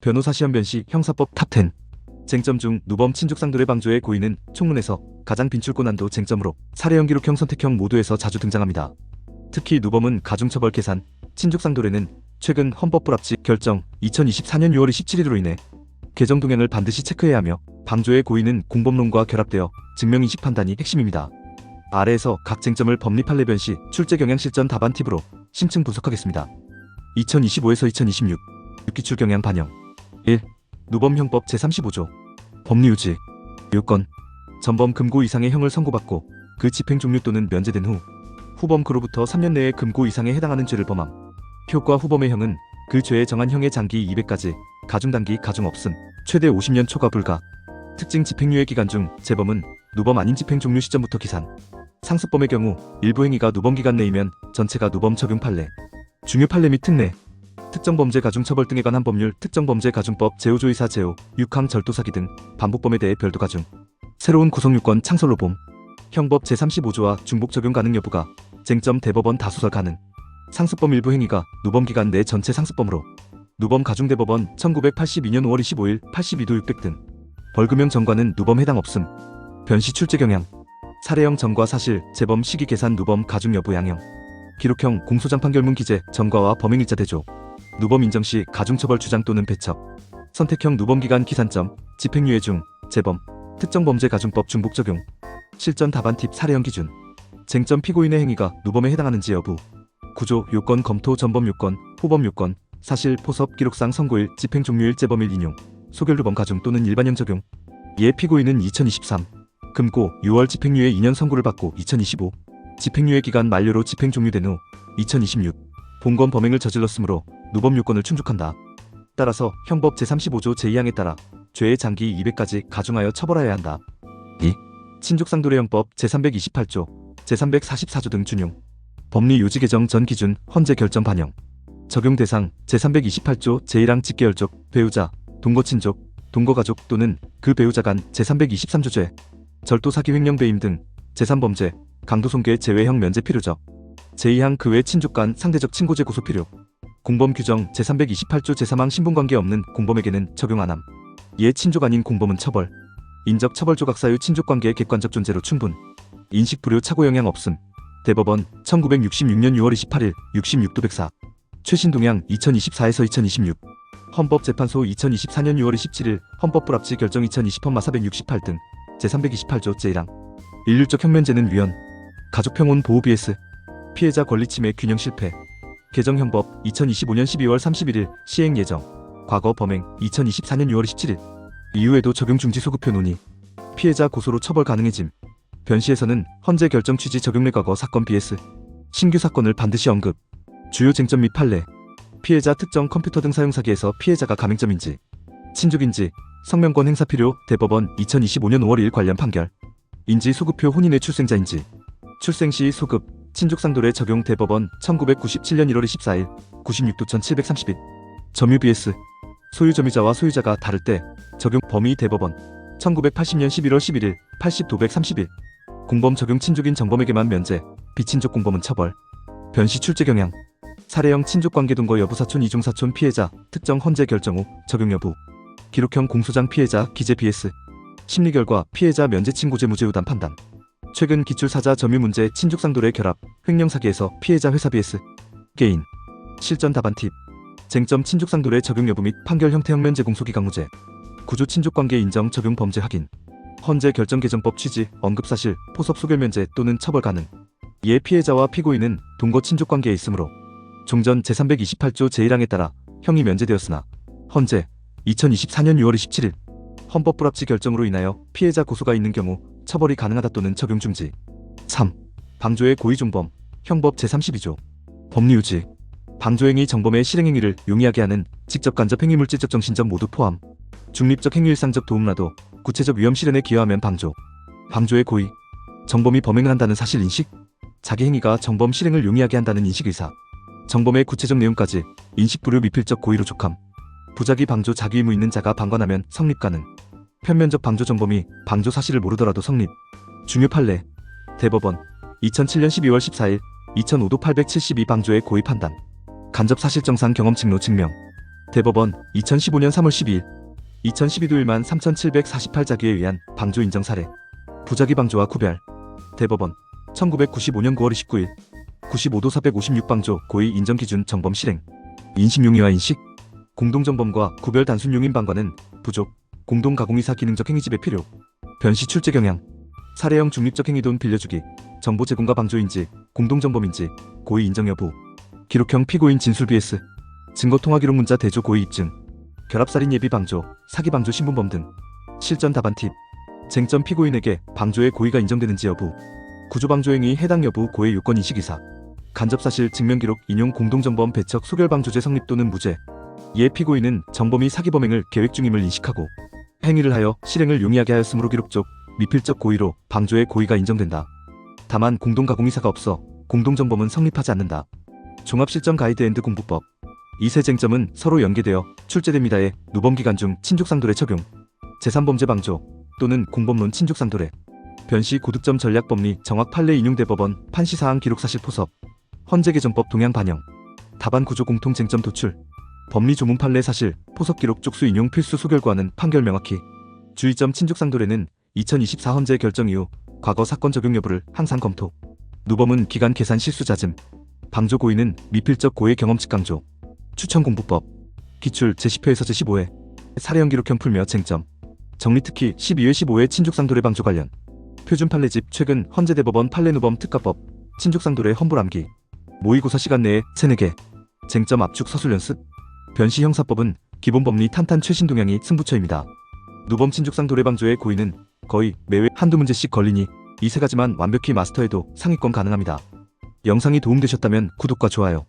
변호사 시험 변시 형사법 탑10. 쟁점 중 누범 친족상돌의 방조의 고의는 총론에서 가장 빈출고난도 쟁점으로 사례형 기록형 선택형 모두에서 자주 등장합니다. 특히 누범은 가중처벌 계산, 친족상돌에는 최근 헌법불합치 결정 2024년 6월 27일로 인해 개정 동향을 반드시 체크해야 하며 방조의 고의는 공법론과 결합되어 증명인식 판단이 핵심입니다. 아래에서 각 쟁점을 법리 판례 변시 출제 경향 실전 답안 팁으로 심층 분석하겠습니다. 2025에서 2026 기출 경향 반영. 1. 누범형법 제35조 법리 유지 요건 전범 금고 이상의 형을 선고받고 그 집행 종료 또는 면제된 후 후범 그로부터 3년 내에 금고 이상에 해당하는 죄를 범함. 효과 후범의 형은 그 죄에 정한 형의 장기 200까지 가중단기 가중 없음 최대 50년 초과 불가. 특징 집행유예 기간 중 재범은 누범 아닌 집행 종료 시점부터 기산. 상습범의 경우 일부 행위가 누범 기간 내이면 전체가 누범 적용 판례. 중요 판례 및 특례. 특정범죄 가중처벌 등에 관한 법률 특정범죄 가중법 제5조이사 제5 6항 절도사기 등 반복범에 대해 별도 가중. 새로운 구성요건 창설로 봄. 형법 제35조와 중복 적용 가능 여부가 쟁점 대법원 다수설 가능. 상습범 일부 행위가 누범 기간 내 전체 상습범으로 누범 가중대법원 1982년 5월 25일 82도 600 등. 벌금형 전과는 누범 해당 없음. 변시 출제 경향. 사례형 전과 사실 재범 시기 계산 누범 가중 여부 양형. 기록형 공소장 판결문 기재 전과와 범행일자 대조. 누범 인정 시 가중처벌 주장 또는 배척. 선택형 누범기간 기산점 집행유예 중 재범 특정범죄 가중법 중복 적용. 실전 답안 팁 사례형 기준. 쟁점 피고인의 행위가 누범에 해당하는지 여부. 구조 요건 검토 전범 요건 후범 요건 사실 포섭 기록상 선고일 집행 종료일 재범일 인용. 소결 누범 가중 또는 일반형 적용. 예 피고인은 2023 금고 6월 집행유예 2년 선고를 받고 2025 집행유예 기간 만료로 집행 종료된 후 2026 본건 범행을 저질렀으므로 누범 요건을 충족한다. 따라서 형법 제35조 제2항에 따라 죄의 장기 200까지 가중하여 처벌하여야 한다. 2. 친족상돌의 형법 제328조, 제344조 등 준용. 법리 요지 개정 전 기준 헌재 결정 반영. 적용 대상 제328조 제1항 직계혈족, 배우자, 동거친족, 동거가족 또는 그 배우자 간 제323조 죄, 절도 사기 횡령 배임 등 제3범죄, 강도손괴 제외형 면제 필요적. 제2항 그 외 친족 간 상대적 친고죄 고소 필요. 공범 규정 제328조 제3항 신분관계 없는 공범에게는 적용 안함. 이에 친족 아닌 공범은 처벌. 인적 처벌 조각 사유 친족관계의 객관적 존재로 충분. 인식 불효 착오 영향 없음. 대법원 1966년 6월 28일 66도 104. 최신 동향 2024에서 2026. 헌법재판소 2024년 6월 27일 헌법불합치 결정 2020 헌마 468 등 제328조 제1항. 일률적 형면제는 위헌. 가족평온 보호 BS. 피해자 권리 침해 균형 실패. 개정형법 2025년 12월 31일 시행 예정. 과거 범행 2024년 6월 17일. 이후에도 적용 중지 소급표 논의. 피해자 고소로 처벌 가능해짐. 변시에서는 헌재 결정 취지 적용례 과거 사건 BS. 신규 사건을 반드시 언급. 주요 쟁점 및 판례. 피해자 특정 컴퓨터 등 사용 사기에서 피해자가 가맹점인지, 친족인지, 성명권 행사 필요 대법원 2025년 5월 1일 관련 판결. 인지 소급표 혼인의 출생자인지, 출생 시 소급, 친족상돌의 적용 대법원 1997년 1월 24일 96도 1731. 점유 BS. 소유 점유자와 소유자가 다를 때 적용 범위 대법원 1980년 11월 11일 80도 131. 공범 적용 친족인 정범에게만 면제, 비친족 공범은 처벌. 변시 출제 경향. 사례형 친족관계 동거 여부 사촌 이중사촌 피해자 특정 헌재 결정 후 적용 여부. 기록형 공소장 피해자 기재 BS. 심리 결과 피해자 면제 친고죄 무죄 유단 판단. 최근 기출사자 점유 문제 친족상돌의 결합 횡령 사기에서 피해자 회사 BS. 개인. 실전 답안 팁. 쟁점 친족상돌의 적용 여부 및 판결 형태형 면제 공소기각 무죄. 구조 친족관계 인정 적용 범죄 확인. 헌재 결정 개정법 취지 언급사실 포섭 소결 면제 또는 처벌 가능. 이에 피해자와 피고인은 동거 친족관계에 있으므로 종전 제328조 제1항에 따라 형이 면제되었으나 헌재 2024년 6월 27일 헌법불합치 결정으로 인하여 피해자 고소가 있는 경우 처벌이 가능하다 또는 적용 중지. 3. 방조의 고의중범 형법 제32조 법리 유지. 방조행위 정범의 실행행위를 용이하게 하는 직접 간접 행위 물질적 정신적 모두 포함. 중립적 행위 일상적 도움라도 구체적 위험 실현에 기여하면 방조. 방조의 고의. 정범이 범행을 한다는 사실 인식. 자기 행위가 정범 실행을 용이하게 한다는 인식 의사. 정범의 구체적 내용까지 인식 불효 미필적 고의로 족함. 부작위 방조 자기 의무 있는 자가 방관하면 성립 가능. 편면적 방조 정범이 방조 사실을 모르더라도 성립. 중요 판례. 대법원 2007년 12월 14일 2005도 872 방조의 고의 판단. 간접 사실정상 경험 측로 증명. 대법원 2015년 3월 12일 2012도 1만 3,748자기에 의한 방조 인정 사례. 부작위 방조와 구별. 대법원 1995년 9월 29일 95도 456방조 고의 인정 기준 정범 실행. 인식용의와 인식. 공동정범과 구별 단순용인 방과는 부족. 공동가공이사 기능적 행위집의 필요. 변시 출제 경향. 사례형 중립적 행위돈 빌려주기. 정보 제공과 방조인지, 공동정범인지, 고의 인정 여부. 기록형 피고인 진술 vs. 증거 통화 기록 문자 대조 고의 입증. 결합살인 예비 방조, 사기 방조 신분범 등. 실전 답안 팁. 쟁점 피고인에게 방조의 고의가 인정되는지 여부. 구조 방조 행위 해당 여부 고의 요건 인식 이사. 간접사실 증명 기록 인용 공동정범 배척 소결 방조죄 성립 또는 무죄. 이에 피고인은 정범이 사기 범행을 계획 중임을 인식하고 행위를 하여 실행을 용이하게 하였으므로 기록적, 미필적 고의로 방조의 고의가 인정된다. 다만 공동가공이사가 없어 공동정범은 성립하지 않는다. 종합실전 가이드 앤드 공부법. 이 세 쟁점은 서로 연계되어 출제됩니다의 누범기간 중 친족상도례 적용. 제3범죄 방조 또는 공범론 친족상도례. 변시 고득점 전략법리 정확 판례 인용 대법원 판시사항 기록 사실 포섭. 헌재개정법 동향 반영. 답안 구조 공통 쟁점 도출. 법리 조문 판례 사실 포섭 기록 쪽수 인용 필수 소결과는 판결 명확히. 주의점 친족상도례는 2024 헌재 결정 이후 과거 사건 적용 여부를 항상 검토. 누범은 기간 계산 실수 잦음. 방조 고의는 미필적 고의 경험칙 강조. 추천 공부법. 기출 제10회에서 제15회. 사례형 기록형 풀며 쟁점. 정리 특히 12회 15회 친족상도례 방조 관련. 표준 판례집 최근 헌재대법원 판례 누범 특가법. 친족상도례 험불암기. 모의고사 시간 내에 3-4개. 쟁점 압축 서술 연습. 변시 형사법은 기본 법리 탄탄 최신 동향이 승부처입니다. 누범 친족상도례 방조의 고의는 거의 매회 한두 문제씩 걸리니 이 세 가지만 완벽히 마스터해도 상위권 가능합니다. 영상이 도움되셨다면 구독과 좋아요.